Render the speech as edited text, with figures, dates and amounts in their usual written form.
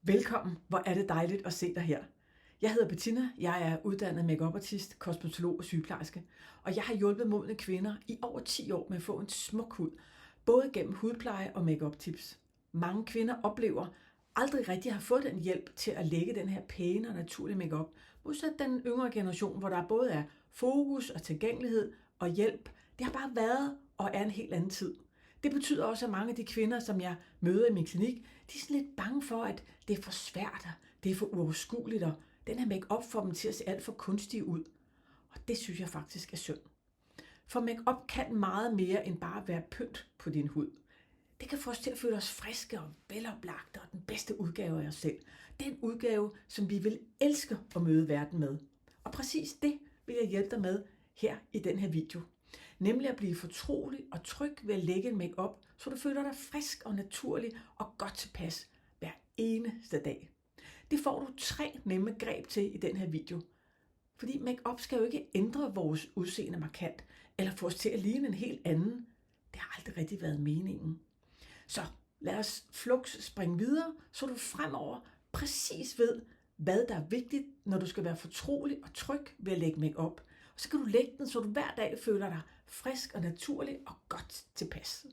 Velkommen, hvor er det dejligt at se dig her. Jeg hedder Bettina, jeg er uddannet makeupartist, kosmetolog og sygeplejerske, og jeg har hjulpet modne kvinder i over 10 år med at få en smuk hud, både gennem hudpleje og makeup tips. Mange kvinder oplever aldrig rigtig at have fået den hjælp til at lægge den her pæne og naturlige makeup, modsat den yngre generation, hvor der både er fokus og tilgængelighed og hjælp. Det har bare været og er en helt anden tid. Det betyder også, at mange af de kvinder, som jeg møder i min klinik, de er sådan lidt bange for, at det er for svært, og det er for uoverskueligt, og den her make-up får dem til at se alt for kunstige ud. Og det synes jeg faktisk er synd. For make-up kan meget mere end bare være pynt på din hud. Det kan få os til at føle os friske og veloplagte og den bedste udgave af os selv. Den udgave, som vi vil elske at møde verden med. Og præcis det vil jeg hjælpe dig med her i den her video. Nemlig at blive fortrolig og tryg ved at lægge en make-up, så du føler dig frisk og naturlig og godt tilpas hver eneste dag. Det får du 3 nemme greb til i den her video. Fordi make-up skal jo ikke ændre vores udseende markant, eller få os til at ligne en helt anden. Det har aldrig rigtig været meningen. Så lad os flux springe videre, så du fremover præcis ved, hvad der er vigtigt, når du skal være fortrolig og tryg ved at lægge make-up. Og så kan du lægge den, så du hver dag føler dig frisk og naturlig og godt tilpas.